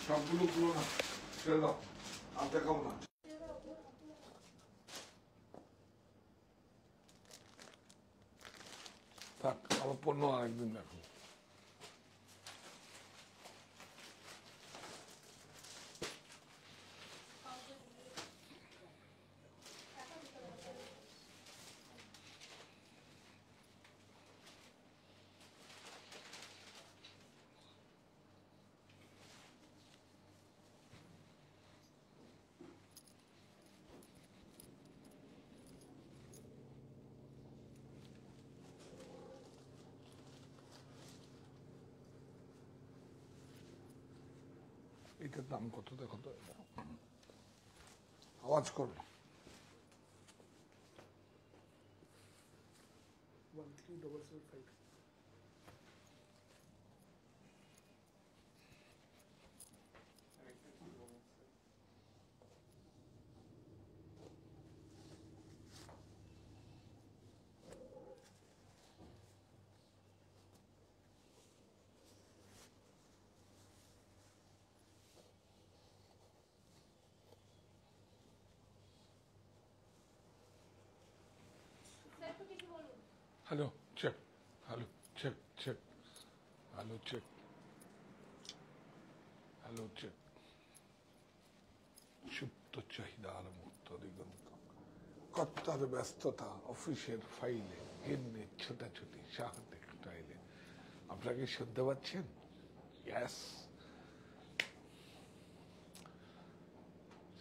সবগুলো পুরো না, ছেড়ে দাও, আর দেখাবো না। থাক, আমার পণ্য আরেকদিন দেখো। এটার দাম কত দেখো তো, আওয়াজ করো। Hello check, hello check check, hello check, hello check. সুপ্ত চাহিদা আর মুক্ত দিগন্ত, কর্তার ব্যস্ততা, অফিসের ফাইলে, গিন্নির ছোটাছুটি, সাহা টেক্সটাইলে। আপনারা কি শুনতে পাচ্ছেন? ইয়েস।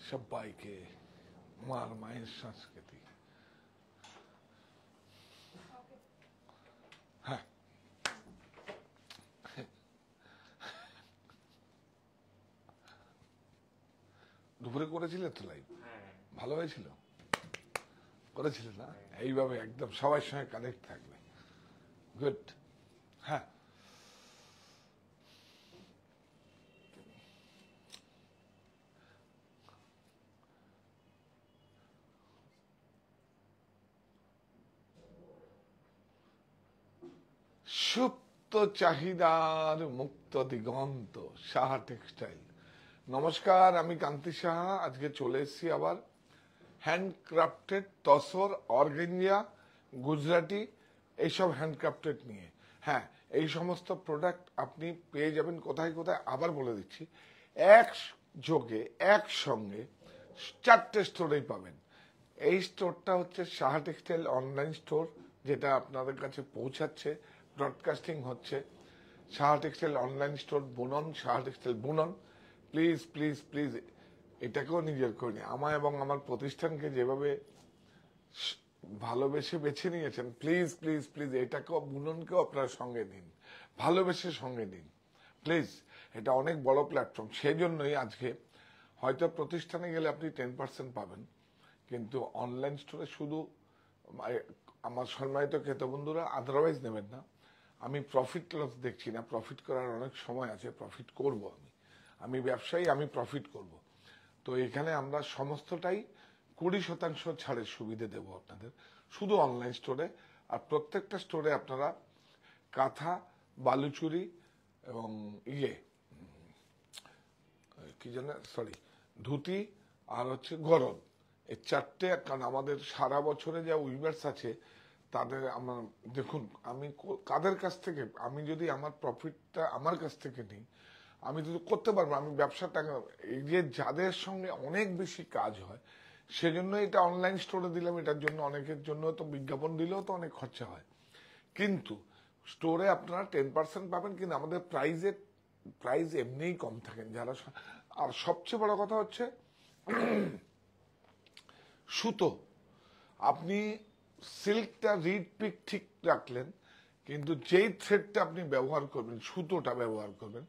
সবাইকে মায়ের সংস্কৃতি। হ্যাঁ, দুপুরে করেছিলে তো লাইভ? ভালো হয়েছিল? করেছিলে না? এইভাবে একদম সবার সঙ্গে কানেক্ট থাকবে। গুড। হ্যাঁ, সুপ্ত চাহিদার মুক্ত দিগন্ত, সাহা টেক্সটাইল। নমস্কার, আমি কান্তি সাহা। আজকে চলে এসেছি আবার হ্যান্ডক্রাফটেড তসর, অর্গেঞ্জা, গুজরাটি, এইসব হ্যান্ডক্রাফটেড নিয়ে। হ্যাঁ, এই সমস্ত প্রোডাক্ট আপনি পেয়ে যাবেন কোথায় কোথায় আবার বলে দিচ্ছি। এক যোগে একসঙ্গে 4টে স্টোরেই পাবেন। এই স্টোরটা হচ্ছে সাহা টেক্সটাইল অনলাইন স্টোর, যেটা আপনাদের কাছে পৌঁছাচ্ছে, ব্রডকাস্টিং হচ্ছে। সাহা টেক্সটাইল অনলাইন স্টোর বুনন, সাহা টেক্সটাইল বুনন। প্লিজ প্লিজ প্লিজ এটাকেও নিজের করে নিন। আমার এবং আমার প্রতিষ্ঠানকে যেভাবে ভালোবেসে বেছে নিয়েছেন, প্লিজ প্লিজ প্লিজ এটাকেও, বুননকেও আপনার সঙ্গে নিন, ভালোবেসে সঙ্গে নিন প্লিজ। এটা অনেক বড় প্ল্যাটফর্ম। সেই জন্যই আজকে হয়তো প্রতিষ্ঠানে গেলে আপনি 10% পাবেন, কিন্তু অনলাইন স্টোরে শুধু আমার সম্মানিত ক্রেতা বন্ধুরা আদারওয়াইজ নেবেন না। আমি প্রফিট লস দেখছি না, প্রফিট করার অনেক সময় আছে, প্রফিট করব। আমি ব্যবসায়ী, আমি প্রফিট করব। তো এখানে আমরা সমস্তটাই 20% ছাড়ের সুবিধে দেব আপনাদের, শুধু অনলাইন স্টোরে। আর প্রত্যেকটা স্টোরে আপনারা কাঁথা, বালুচুরি এবং কি যেন, সরি, ধুতি আর হচ্ছে গরম, এই 4টে। কারণ আমাদের সারা বছরে যা উইভার্স আছে তাদের আমার দেখুন, আমি কাদের কাছ থেকে, আমি যদি আমার প্রফিটটা আমার কাছ থেকে নিই, আমি যদি করতে পারবো, আমি ব্যবসাটা, এই যে যাদের সঙ্গে অনেক বেশি কাজ হয়, সেজন্য এটা অনলাইন স্টোরে দিলাম। এটার জন্য অনেকের জন্য তো বিজ্ঞাপন দিলেও তো অনেক খরচা হয়, কিন্তু স্টোরে আপনারা 10% পাবেন। কিন্তু আমাদের প্রাইস এমনিই কম থাকেন যারা। আর সবচেয়ে বড় কথা হচ্ছে সুতো। আপনি সিল্কটা রিড পিক ঠিক রাখলেন, কিন্তু যেই থ্রেডটা আপনি ব্যবহার করবেন, সুতোটা ব্যবহার করবেন,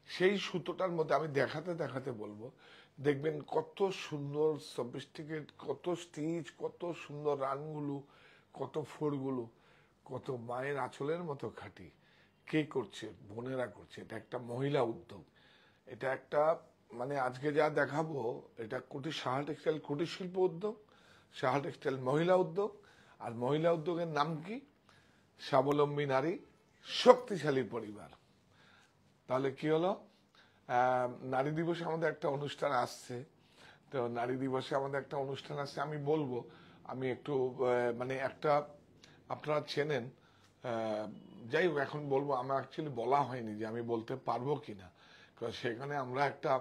সেই সুতোটার মধ্যে আমি দেখাতে দেখাতে বলবো, দেখবেন কত সুন্দর সফিস্টিকেট, কত স্টিচ, কত সুন্দর রানগুলো, কত ফোরগুলো, কত মায়ের আঁচলের মতো খাঁটি। কে করছে? বোনেরা করছে। এটা একটা মহিলা উদ্যোগ। এটা একটা, মানে আজকে যা দেখাবো, এটা সাহা টেক্সটাইল কুটির শিল্প উদ্যোগ, সাহা টেক্সটাইল মহিলা উদ্যোগ। আর মহিলা উদ্যোগের নাম কি? স্বাবলম্বী নারী, শক্তিশালী পরিবার। তাহলে কি হলো, নারী দিবসে আমাদের একটা অনুষ্ঠান আসছে। তো নারী দিবসে আমাদের একটা অনুষ্ঠান আসছে, আমি বলবো, আমি একটু মানে একটা, আপনারা চেনেন, যাই হোক এখন বলবো, আমার অ্যাকচুয়ালি বলা হয়নি যে আমি বলতে পারবো কিনা, কারণ সেখানে আমরা একটা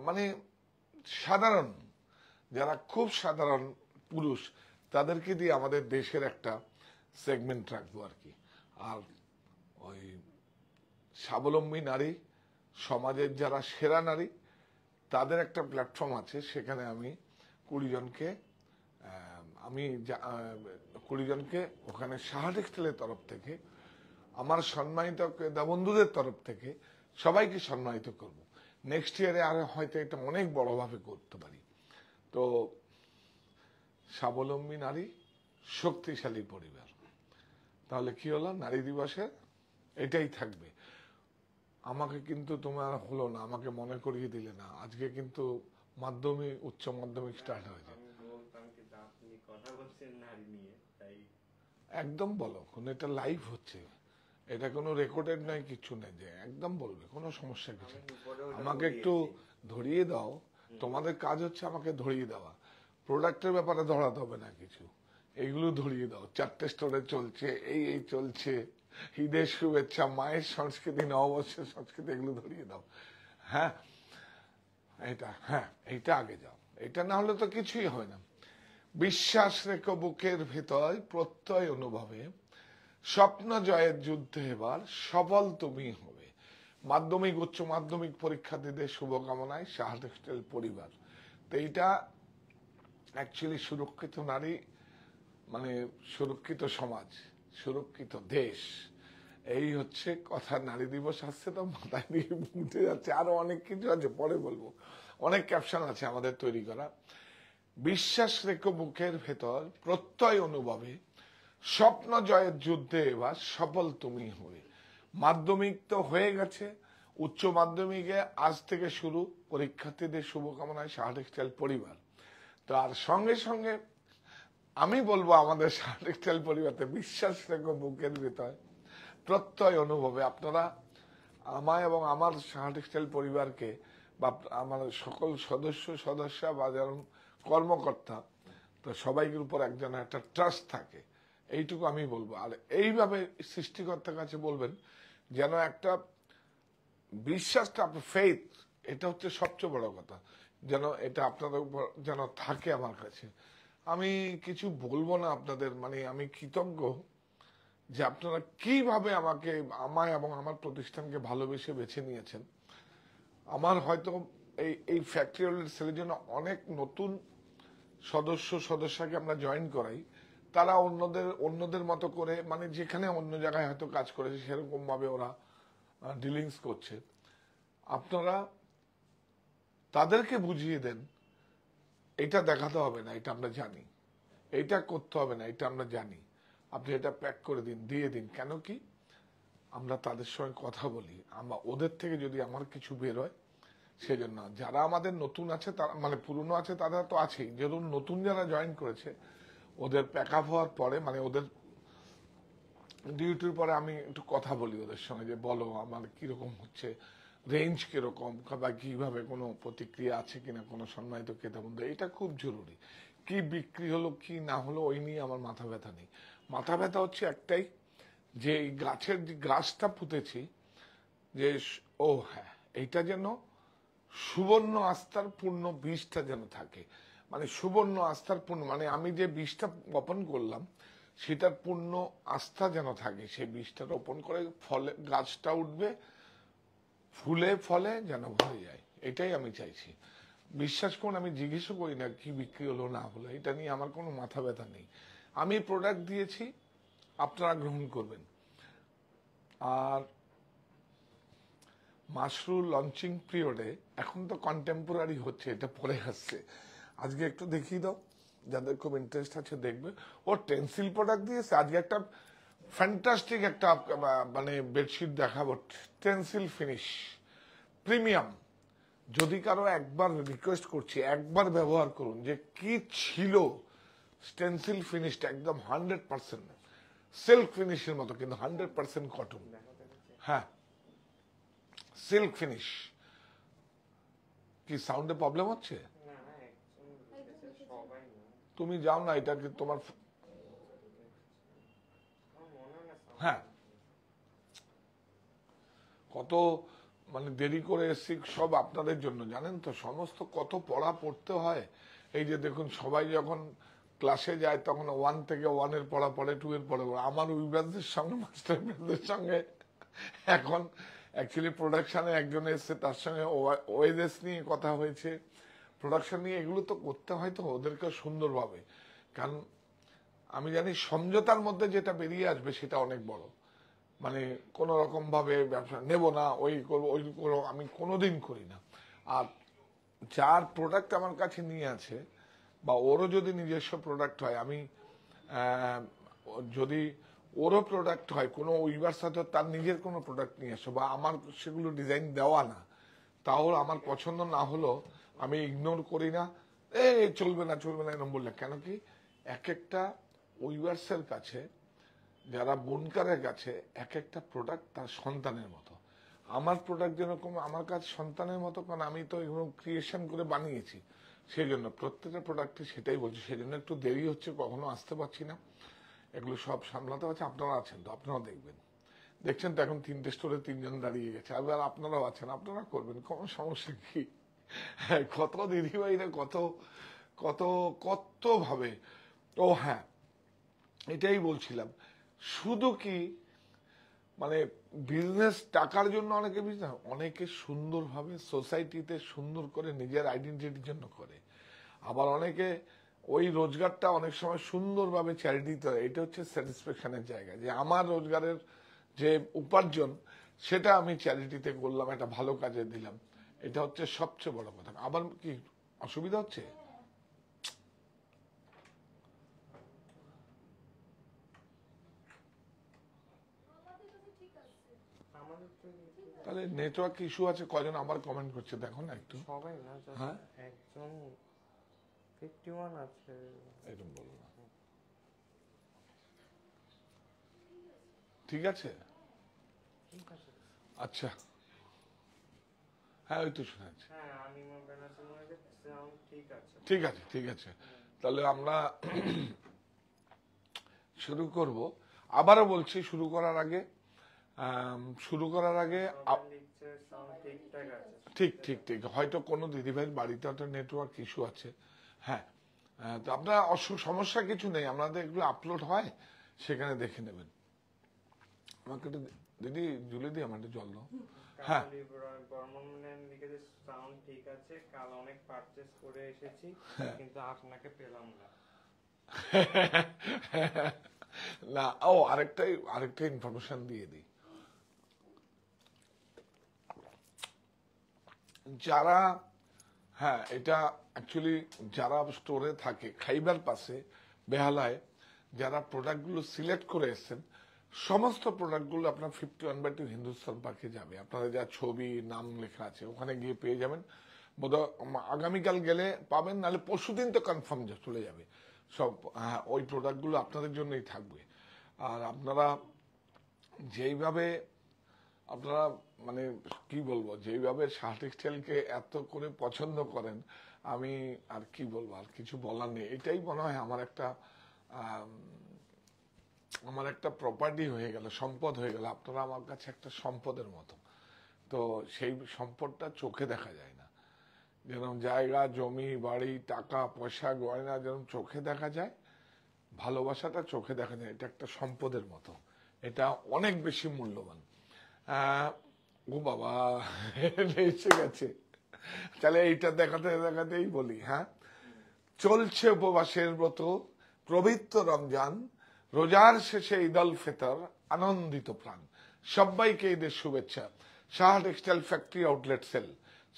মানে সাধারণ, যারা খুব সাধারণ পুরুষ, তাদেরকে দিয়ে আমাদের দেশের একটা সেগমেন্ট রাখবো আর কি। আর ওই স্বাবলম্বী নারী, সমাজের যারা সেরা নারী, তাদের একটা প্ল্যাটফর্ম আছে, সেখানে আমি 20 জনকে আমি 20 জনকে ওখানে সাহা টেক্সটাইলের তরফ থেকে, আমার সম্মানিত বন্ধুদের তরফ থেকে সবাইকে সম্মানিত করব। নেক্সট ইয়ারে আর হয়তো এটা অনেক বড়ভাবে করতে পারি। তো স্বাবলম্বী নারী, শক্তিশালী পরিবার, তাহলে কি হলো, নারী দিবসে এটাই থাকবে। আমাকে কিন্তু তোমার হলো না, আমাকে মনে করিয়ে দিলে না, আজকে কিন্তু মাধ্যমিক উচ্চ মাধ্যমিক স্টার্ট হয়েছে। একদম বলো, কোন এটা লাইভ হচ্ছে, এটা কোনো রেকর্ডেড নাই, কিছু নেই, যে একদম বলবে, কোনো সমস্যা কিছু। আমাকে একটু ধরিয়ে দাও, তোমাদের কাজ হচ্ছে আমাকে ধরিয়ে দেওয়া, প্রোডাক্টের ব্যাপারে ধরাতে হবে না কিছু, এইগুলো ধরিয়ে দাও। 4টে স্টোরে চলছে, এই চলছে, ঈদের শুভেচ্ছা, মায়ের সংস্কৃতি, নববর্ষের সংস্কৃতি, এগুলো ধরিয়ে দাও। হ্যাঁ, এইটা আগে যাও, এটা না হলে তো কিছুই হয় না। বিশ্বাস রেখো বুকের ভেতর, প্রত্যয় অনুভবে, স্বপ্ন জয়ের যুদ্ধে এবার সফল তুমি হবে। মাধ্যমিক উচ্চ মাধ্যমিক পরীক্ষার্থীদের শুভকামনায় সাহা টেক্সটাইল পরিবার। তো এইটা অ্যাকচুয়ালি সুরক্ষিত নারী, মানে সুরক্ষিত সমাজ, সুরক্ষিত দেশ, এই হচ্ছে কথা। নারী দিবস আসছে তো মাথায় দিয়ে উঠে যাচ্ছে, আরো অনেক কিছু আছে, পরে বলবো, অনেক ক্যাপশন আছে আমাদের তৈরি করা। বিশ্বাস রেখো বুকের ভেতর, প্রত্যয় অনুভবে, স্বপ্ন জয়ের যুদ্ধে এবার সফল তুমি হবে। মাধ্যমিক তো হয়ে গেছে, উচ্চ মাধ্যমিকে আজ থেকে শুরু, পরীক্ষার্থীদের শুভকামনায় সাহা টেক্সটাইল পরিবার। তো আর সঙ্গে সঙ্গে আমি বলবো, আমাদের সাহা টেক্সটাইল পরিবারতে বিশ্বাস রেখো বুকের ভেতর, প্রত্যয় অনুভবে, আপনারা আমায় এবং আমার সাহা টেক্সটাইল পরিবারকে, বা আমার সকল সদস্যা বা যেমন কর্মকর্তা, তো সবাইকের উপর একজন একটা ট্রাস্ট থাকে, এইটুকু আমি বলবো। আর এইভাবে সৃষ্টিকর্তার কাছে বলবেন যেন একটা বিশ্বাসটা, ফেথ, এটা হচ্ছে সবচেয়ে বড় কথা, যেন এটা আপনাদের উপর যেন থাকে। আমার কাছে আমি কিছু বলবো না আপনাদের, মানে আমি কৃতজ্ঞ যে আপনারা কিভাবে আমায় এবং আমার প্রতিষ্ঠানকে ভালোবেসে বেছে নিয়েছেন। আমার হয়তো এই ফ্যাক্টরি সেলের জন্য অনেক নতুন সদস্যকে আমরা জয়েন করাই, তারা অন্যদের মতো করে, মানে যেখানে অন্য জায়গায় হয়তো কাজ করেছে সেরকম ভাবে ওরা ডিলিংস করছে। আপনারা তাদেরকে বুঝিয়ে দেন, এটা দেখাতে হবে না, এটা আমরা জানি, এটা করতে হবে না, এটা আমরা জানি, আপনি এটা প্যাক করে দিন, দিয়ে দিন। কেন কি, আমরা তাদের সঙ্গে কথা বলি, আমরা ওদের থেকে যদি আমার কিছু বের হয়, সেজন্য যারা আমাদের নতুন আছে, তারা মানে পুরনো আছে, তারা তো আছেই, যেরকম নতুন যারা জয়েন করেছে, ওদের প্যাক আপ হওয়ার পরে, মানে ওদের ডিউটির পরে আমি একটু কথা বলি ওদের সঙ্গে, যে বলো আমার কিরকম হচ্ছে, রেঞ্জ কিরকম, বা কিভাবে কোনো প্রতিক্রিয়া আছে কিনা, কোনো সম্মানিত ক্রেতা বন্ধু, এটা খুব জরুরি। কি বিক্রি হলো কি না হলো ওই নিয়ে আমার মাথা ব্যথা নেই, মাথা ব্যথা হচ্ছে একটাই, যে এই গাছের যে গাছটা পুঁতেছি, যে ও হ্যাঁ, এইটা যেন সুবর্ণ আস্থার পূর্ণ বীজটা যেন থাকে, মানে সুবর্ণ আস্থার পূর্ণ, মানে আমি যে বীজটা বপন করলাম সেটার পূর্ণ আস্থা যেন থাকে, সেই বীজটা রোপণ করে ফলে গাছটা উঠবে, ফুলে ফলে যেন ভরে যায়, এটাই আমি চাইছি। বিশ্বাস করুন, আমি জিজ্ঞেসও করি না কি বিক্রি হলো না হলো, এটা নিয়ে আমার কোনো মাথা ব্যথা নেই। আমি প্রোডাক্ট দিয়েছি, আপনারা গ্রহণ করবেন। আর মাশরুম লঞ্চিং পিরিয়ডে এখন তো কন্টেম্পোরারি হচ্ছে, এটা পরে আসছে, আজকে একটু দেখিয়ে দাও, যাদের খুব ইন্টারেস্ট আছে দেখবে। ও টেন্সিল প্রোডাক্ট দিয়েছে, আজকে একটা ফ্যান্টাস্টিক একটা মানে বেডশিট দেখাবো, টেন্সিল ফিনিশ প্রিমিয়াম। যদি কারো, একবার রিকোয়েস্ট করছি, একবার ব্যবহার করুন, যে কি ছিল স্টেন্সিল ফিনিশটা, একদম 100% সিল্ক ফিনিশের মতো, কিন্তু 100% কটন। হ্যাঁ, সিল্ক ফিনিশ। কি সাউন্ডে প্রবলেম হচ্ছে? তুমি যাও না, এটা কি তোমার? হ্যাঁ, কত মানে দেরি করে এসছি সব আপনাদের জন্য, জানেন তো সমস্ত কত পড়া পড়তে হয়। এই যে দেখুন, সবাই যখন ক্লাসে যায় তখন 1 থেকে 1 এর পড়া পড়ে, 2 এর পড়ে। আমার উইবারদের সঙ্গে, মাস্টারদের সঙ্গে এখন অ্যাকচুয়ালি প্রোডাকশনে একজন এসছে, তার সঙ্গে ওয়েজেস নিয়ে কথা হয়েছে, প্রোডাকশন নিয়ে। এগুলো তো করতে হয় তো ওদেরকে সুন্দরভাবে, কারণ আমি জানি সমঝোতার মধ্যে যেটা বেরিয়ে আসবে সেটা অনেক বড়। মানে কোন রকম ভাবে ব্যবসা নেব না, ওই করবো ওই করবো, আমি কোনোদিন করি না। আর যার প্রোডাক্ট আমার কাছে নিয়ে আছে, বা ওরও যদি নিজস্ব প্রোডাক্ট হয়, আমি যদি ওরও প্রোডাক্ট হয়, কোনো উইভার সাথে তার নিজের কোনো প্রোডাক্ট নিয়ে আসো, বা আমার সেগুলো ডিজাইন দেওয়া না, তাও আমার পছন্দ না হলো আমি ইগনোর করি না। চলবে না চলবে না এরকম বললে কেন? কি এক একটা উইভার্সের কাছে, যারা বুনকারের কাছে, এক একটা প্রোডাক্ট তার সন্তানের মতো। আমার প্রোডাক্ট যেরকম আমার কাছে সন্তানের মতো, কারণ আমি তো এগুলো ক্রিয়েশন করে বানিয়েছি। সেই জন্য প্রত্যেকটা প্রোডাক্টে সেটাই বলছি। সেই জন্য একটু দেরি হচ্ছে, কখনো আসতে পারছি না, এগুলো সব সামলাতে পারছি। আপনারা আছেন তো, আপনারা দেখবেন, দেখছেন তো এখন 3টে স্টোরে 3জন দাঁড়িয়ে গেছে, আবার আপনারাও আছেন, আপনারা করবেন, কোনো সমস্যা কি? কত দিদিভাইরা কত কত কত ভাবে। ও হ্যাঁ, এটাই বলছিলাম, শুধু কি মানে বিজনেস টাকার জন্য অনেকে বিজনেস, অনেকে সুন্দরভাবে সোসাইটিতে সুন্দর করে নিজের আইডেন্টিটির জন্য করে। আবার অনেকে ওই রোজগারটা অনেক সময় সুন্দরভাবে চ্যারিটিতে, এটা হচ্ছে স্যাটিসফ্যাকশনের জায়গা, যে আমার রোজগারের যে উপার্জন সেটা আমি চ্যারিটিতে করলাম, একটা ভালো কাজে দিলাম। এটা হচ্ছে সবচেয়ে বড় কথা। আবার কি অসুবিধা হচ্ছে? তাহলে নেটওয়ার্ক ইস্যু আছে, কজন আবার কমেন্ট করছে দেখো না একটু। সবাই না, হ্যাঁ, একজন 51 আছে, এরকম বলো না। ঠিক আছে, ঠিক আছে। আচ্ছা, হ্যাঁ ওই তো শোনাচ্ছি। হ্যাঁ, আনিমা ব্যানার্জি মনে সাউন্ড ঠিক আছে। ঠিক আছে, ঠিক আছে, তাহলে আমরা শুরু করব। আবারও বলছি, শুরু করার আগে লিখছে সাউন্ড ঠিকঠাক আছে। ঠিক ঠিক ঠিক, হয়তো কোনো দিদিভাইয়ের বাড়িতে হয়তো নেটওয়ার্ক ইস্যু আছে। হ্যাঁ, তো আপনার সমস্যা কিছু নেই, আপনাদের এগুলো আপলোড হয়, সেখানে দেখে নেবেন। আমাকে একটু দিদি জুলে দিয়ে আমার একটু জল দাও। হ্যাঁ, বর্মন লিখেছে সাউন্ড ঠিক আছে, কাল অনেক পারচেজ করে এসেছি, কিন্তু আপনাকে পেলাম না। না, আরেকটা ইনফরমেশন দিয়ে দিই। যারা, হ্যাঁ এটা অ্যাকচুয়ালি যারা স্টোরে থাকে খাইবার পাশে বেহালায়, যারা প্রোডাক্টগুলো সিলেক্ট করে এসছেন, সমস্ত প্রোডাক্টগুলো আপনার 51/2 হিন্দুস্তান পার্কে যাবে। আপনাদের যা ছবি নাম লেখা আছে ওখানে গিয়ে পেয়ে যাবেন। বোধহয় আগামীকাল গেলে পাবেন, নাহলে পরশুদিন তো কনফার্ম চলে যাবে সব। হ্যাঁ, ওই প্রোডাক্টগুলো আপনাদের জন্যই থাকবে। আর আপনারা যেইভাবে, আপনারা মানে কি বলবো, যেইভাবে শাহ টেক্সটাইলকে এত করে পছন্দ করেন, আমি আর কি বলবো, আর কিছু বলার নেই। এটাই মনে হয় আমার একটা প্রপার্টি হয়ে গেল, সম্পদ হয়ে গেল। আপনারা আমার কাছে একটা সম্পদের মতো। তো সেই সম্পদটা চোখে দেখা যায় না, যেরকম জায়গা জমি বাড়ি টাকা পয়সা গয়না যেরকম চোখে দেখা যায়, ভালোবাসাটা চোখে দেখা যায়। এটা একটা সম্পদের মতো, এটা অনেক বেশি মূল্যবান। ও বাবা, এসে গেছে। তাহলে এইটা দেখাতে দেখাতেই বলি, হ্যাঁ, চলছে উপবাসের ব্রত, পবিত্র রমজান, রোজার শেষে ঈদ উল ফিতর, আনন্দিত প্রাণ। সবাইকে ঈদের শুভেচ্ছা। Saha textile factory outlet sale,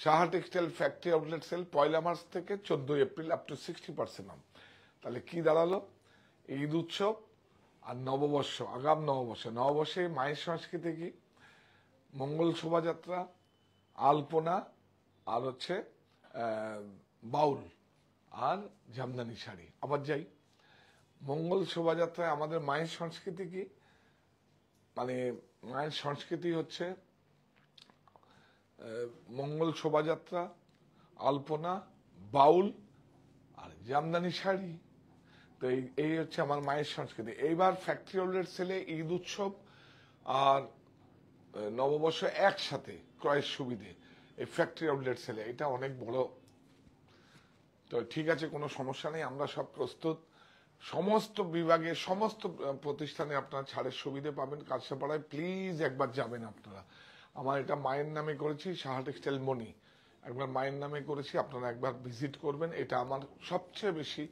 Saha textile factory outlet sale 1 March থেকে 14 এপ্রিল আপ টু 60% অফ। তাহলে কি দাঁড়ালো? ঈদ উৎসব আর নববর্ষ, আগাম নববর্ষে মায়ের সংস্কৃতি কি? মঙ্গল শোভাযাত্রা, আলপনা, আর হচ্ছে বাউল, আর জামদানি শাড়ি। আবার যাই, মঙ্গল শোভাযাত্রায় আমাদের মায়ের সংস্কৃতি কি? মানে মায়ের সংস্কৃতি হচ্ছে মঙ্গল শোভাযাত্রা, আলপনা, বাউল আর জামদানি শাড়ি। তো এই হচ্ছে আমার মায়ের সংস্কৃতি। এইবার ফ্যাক্টরি আউটলেট সেলে ঈদ উৎসব আর নববর্ষ একসাথে ক্রয়ের সুবিধে এই ফ্যাক্টরি আউটলেট সেলে, এটা অনেক বড়। তো ঠিক আছে, কোনো সমস্যা নেই, আমরা সব প্রস্তুত। সমস্ত বিভাগে সমস্ত প্রতিষ্ঠানে আপনারা ছাড়ের সুবিধে পাবেন। কাঁচরাপাড়ায় প্লিজ একবার যাবেন আপনারা। আমার এটা মায়ের নামে করেছি, সাহা টেক্সটাইল মনি, একবার মায়ের নামে করেছি, আপনারা একবার ভিজিট করবেন। এটা আমার সবচেয়ে বেশি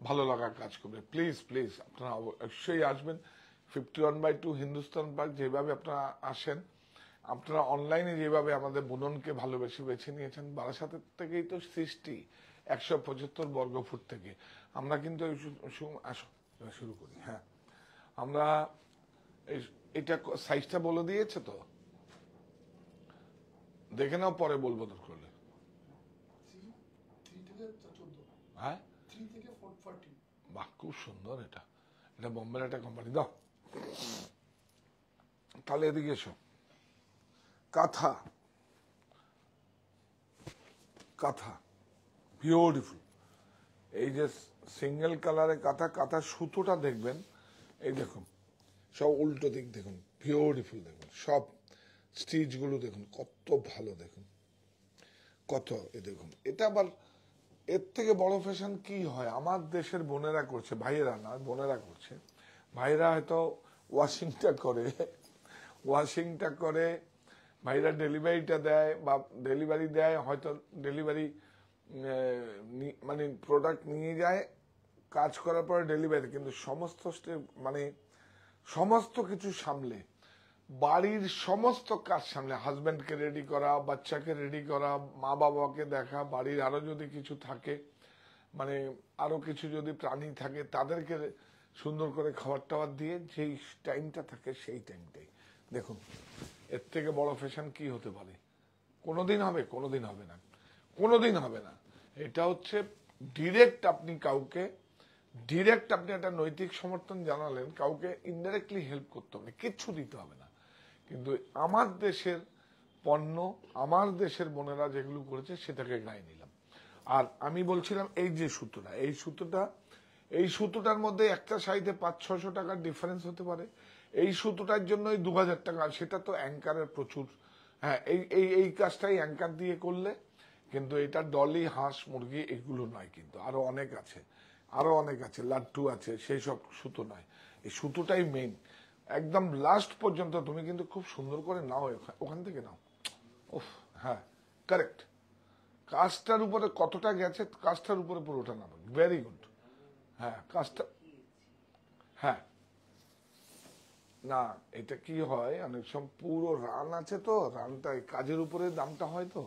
ভালো লাগার কাজ করবে। প্লিজ প্লিজ আপনারা অবশ্যই আসবেন। 51/2 হিন্দুস্তান পার্ক, যেভাবে আপনারা আসেন, আপনারা অনলাইনে যেভাবে আমাদের বুননকে ভালোবেসে বেছে নিয়েছেন, বারাসাতের থেকেই তো সৃষ্টি 175 বর্গফুট থেকে। আমরা কিন্তু শুরু করি। হ্যাঁ, আমরা এটা সাইজটা বলে দিয়েছে তো, দেখে নাও, পরে বলবো দরকার হলে। হ্যাঁ, বাহ, খুব সুন্দর। এটা এটা বোম্বের একটা কোম্পানি। দাও তাহলে, এদিকে এসো। কাঁথা, কাঁথা বিউটিফুল। এই যে সিঙ্গেল কালারের কাঁথা, কাঁথার সুতোটা দেখবেন, এই দেখুন সব উল্টো দিক দেখুন, বিউটিফুল দেখুন, সব স্টিচ গুলো দেখুন কত ভালো, দেখুন কত। এ দেখুন, এটা আবার এর থেকে বড় ফ্যাশন কি হয়? আমার দেশের বোনেরা করছে, ভাইয়েরা না, বোনেরা করছে। ভাইরা হয়তো ওয়াশিংটা করে, ভাইরা ডেলিভারিটা দেয়, বা ডেলিভারি দেয়, হয়তো ডেলিভারি মানে প্রোডাক্ট নিয়ে যায়, কাজ করার পরে ডেলিভারি, কিন্তু সমস্ত কিছু সামলে, বাড়ির সমস্ত কাজ সামলে, হাজব্যান্ডকে রেডি করা, বাচ্চাকে রেডি করা, মা বাবাকে দেখা, বাড়ির আরো যদি কিছু থাকে, মানে আরো কিছু যদি প্রাণী থাকে, তাদেরকে সুন্দর করে খাবার টাবার দিয়ে যেই টাইমটা থাকে, সেই টাইমটাই দেখুন। এর থেকে বড় ফ্যাশন কি হতে পারে? কোনোদিন হবে? কোনোদিন হবে না, কোনোদিন হবে না। এটা হচ্ছে ডিরেক্ট আপনি একটা নৈতিক সমর্থন জানালেন, কাউকে ইনডাইরেক্টলি হেল্প করতে হবে, কিচ্ছু দিতে হবে না। কিন্তু আমার দেশের পণ্য, আমার দেশের বোনেরা যেগুলো করেছে, সেটাকে গায়ে নিলাম। আর আমি বলছিলাম, এই যে সুতোটা, এই সুতোটার মধ্যে একটা শাড়িতে 500-600 টাকার ডিফারেন্স হতে পারে। এই সুতোটার জন্যই 2000 টাকা। সেটা তো অ্যাঙ্কারের প্রচুর। হ্যাঁ, এই কাজটাই অ্যাঙ্কার দিয়ে করলে, কিন্তু এটা ডলি, হাঁস, মুরগি এগুলো নয়, কিন্তু আরো অনেক আছে, লাট্টু আছে, সেই সব সুতো নয়। এই সুতোটাই মেইন। একদম লাস্ট পর্যন্ত তুমি কিন্তু খুব সুন্দর করে নাও, ওখান থেকে নাও। ওহ, হ্যাঁ, কারেক্ট। কাজটার উপরে কতটা গেছে, কাজটার উপরে পুরোটা নাও। Very good. হ্যাঁ, কাজটা, হ্যাঁ, না, এটা কি হয়, অনেক সময় পুরো রান আছে, তো রানটা কাজের উপরে দামটা হয় তো।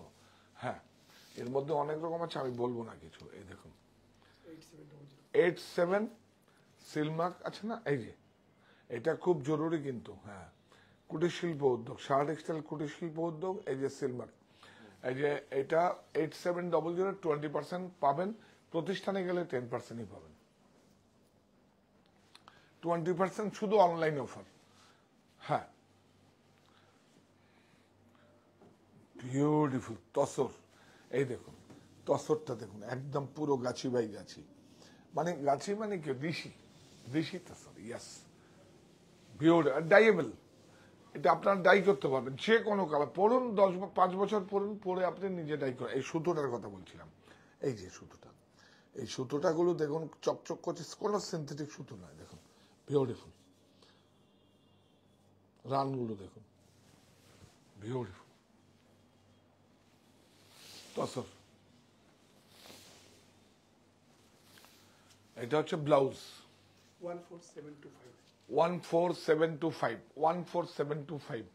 হ্যাঁ, এর মধ্যে অনেক রকম আছে, আমি বলবো না কিছু। এই দেখুন 87 সিলমার্ক আছে না, এই যে এটা খুব জরুরি কিন্তু। হ্যাঁ, কুটির শিল্প উদ্যোগ, সাহা টেক্সটাইল কুটির শিল্প উদ্যোগ, এই যে সিলমার্ক, এই যে এটা 8700, 20% পাবেন। প্রতিষ্ঠানে গেলে 10%ই পাবেন। 20% শুধু অনলাইন অফার। হ্যাঁ, বিউটিফুল তসর। এই দেখুন তসরটা দেখুন, একদম পুরো গাছি বাই গাছি, গাছি মানে কি, দেশি তসর। ইয়াস, বিউটিফুল, ডাইয়েবল। এটা আপনার ডাই করতে পারবেন, যে কোনো কালার পরুন, 5 বছর পরুন, পরে আপনি নিজে ডাই করেন। এই সুতোটার কথা বলছিলাম, এই যে সুতোটা, এই সুতোটা গুলো দেখুন চকচক করছে, কোনো সিনথেটিক সুতো নয়, দেখুন বিউটিফুল। রানগুলো দেখুন, বিউটিফুল তসর। এটা হচ্ছে ব্লাউজ, 14725।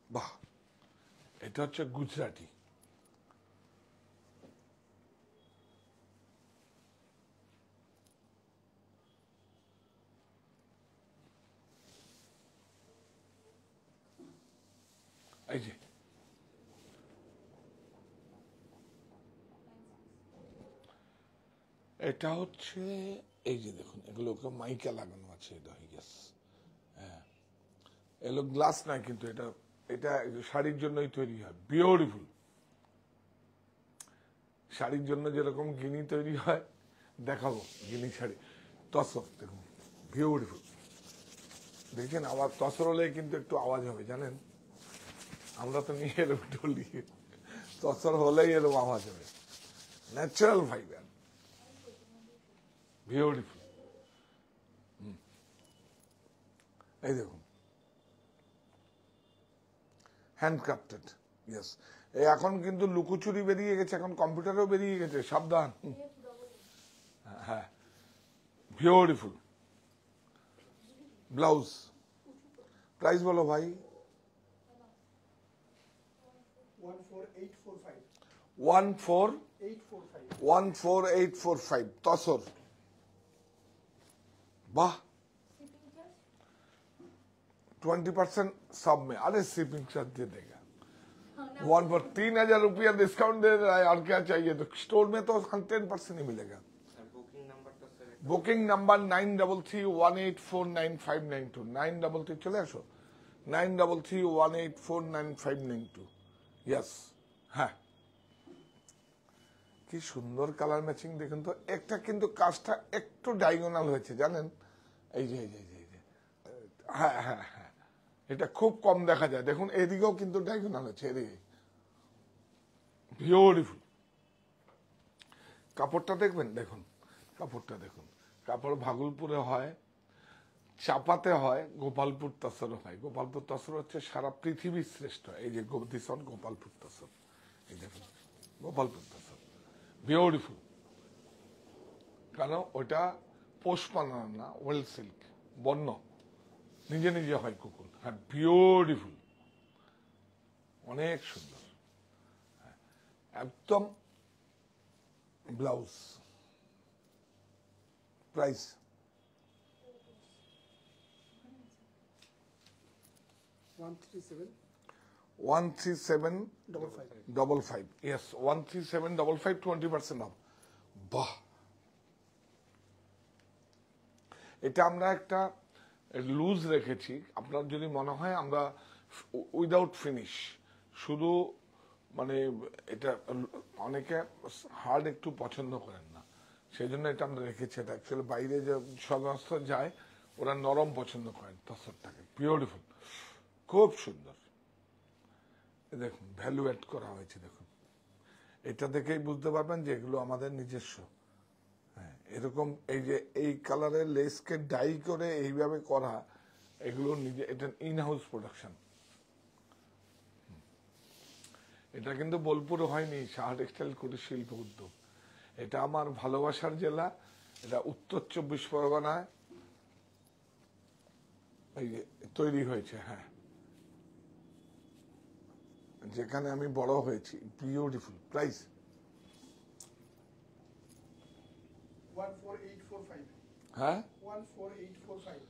বাহ, এটা হচ্ছে গুজরাটি। এই যে এটা হচ্ছে, এই যে দেখুন, এগুলো মাইকা লাগানো আছে, এটা হয়ে গেছে। হ্যাঁ, এলো গ্লাস নয় কিন্তু এটা এটা শাড়ির জন্যই তৈরি হয়, বিউটিফুল। শাড়ির জন্য যেরকম গিনি তৈরি হয়, দেখাবো গিনি শাড়ি, তসর দেখুন, বিউটিফুল। দেখছেন, আবার তসর হলে কিন্তু একটু আওয়াজ হবে জানেন, আমরা তো নিয়ে এরকম টলি, তসর হলেই এরকম আওয়াজ হবে। Natural fibre, beautiful. এই দেখুন, হ্যান্ডক্রাফটেড, ইয়েস। এখন কিন্তু লুকোচুরি বেরিয়ে গেছে, এখন কম্পিউটারও বেরিয়ে গেছে, সাবধান। হ্যাঁ, বিউটিফুল ব্লাউজ। প্রাইস বলো ভাই। 14845 তসর। वाह, 20% सब में, अरे शिपिंग चार्ज दे देगा। 3,000 रुपया डिस्काउंट दे रहा है, और क्या चाहिए। तो स्टोर में तो 10% ही मिलेगा। बुकिंग नंबर 9331849592, 933 चले আসো, 9331849592। यस, হ্যাঁ, কি সুন্দর কালার ম্যাচিং দেখুন তো। একটা কিন্তু কাজটা একটু ডায়াগোনাল হয়েছে জানেন, এই যে এই যে এই যে, হ্যাঁ হ্যাঁ হ্যাঁ, এটা খুব কম দেখা যায়। দেখুন এদিকেও কিন্তু ডায়াগোনাল হচ্ছে, এদিকে বিউটিফুল। কাপড়টা দেখবেন, দেখুন কাপড়টা দেখুন। কাপড় ভাগলপুরে হয়, চাপাতে হয়, গোপালপুর তসর হয়। গোপালপুর তসর হচ্ছে সারা পৃথিবীর শ্রেষ্ঠ। এই যে দিশন গোপালপুর তসর, এই দেখুন গোপালপুর তসর, বিউটিফুল। কারণ ওটা পোষ বানানো না, ওয়েল সিল্ক, বন্য নিজে নিজে হয় কুকুর। হ্যাঁ, বিউটিফুল, অনেক সুন্দর, একদম। Blouse price 13755, yes, 13755, 20% off। বাহ, এটা আমরা একটা লুজ রেখেছি। আপনার যদি মনে হয় আমরা উইদাউট ফিনিশ, শুধু মানে এটা অনেকে হার্ড একটু পছন্দ করেন না, সেই জন্য এটা আমরা রেখেছি। এটা অ্যাকচুয়ালি বাইরে যে সমস্ত যায় ওরা নরম পছন্দ করেন তসরটাকে। বিউটিফুল, খুব সুন্দর। দেখুন ভ্যালু অ্যাড করা হয়েছে, দেখুন এটা দেখেই বুঝতে পারবেন যে এগুলো আমাদের নিজস্ব। হ্যাঁ, এরকম এই যে এই কালারের লেসকে ডাই করে এইভাবে করা, এগুলো নিজে, এটা ইন হাউস প্রোডাকশন। এটা কিন্তু বোলপুর হয়নি, সাহা টেক্সটাইল কুটির শিল্প উদ্যোগ। এটা আমার ভালোবাসার জেলা, এটা উত্তর 24 পরগনায় এই যে তৈরি হয়েছে। হ্যাঁ, যেখানে আমি বড় হয়েছি। বিউটিফুল। প্রাইস 14845, হ্যাঁ 14845,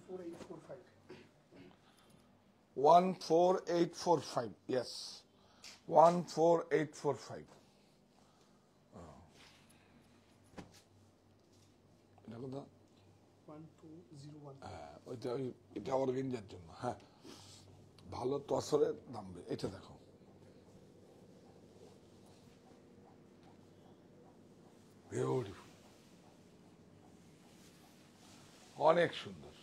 14845, 14845, yes, 14845। এটা কথা 1201, ওইটা এটা অর্গেঞ্জার জন্য। হ্যাঁ, ভালো তসরের দাম। এটা দেখো, বিউটিফুল, অনেক সুন্দর।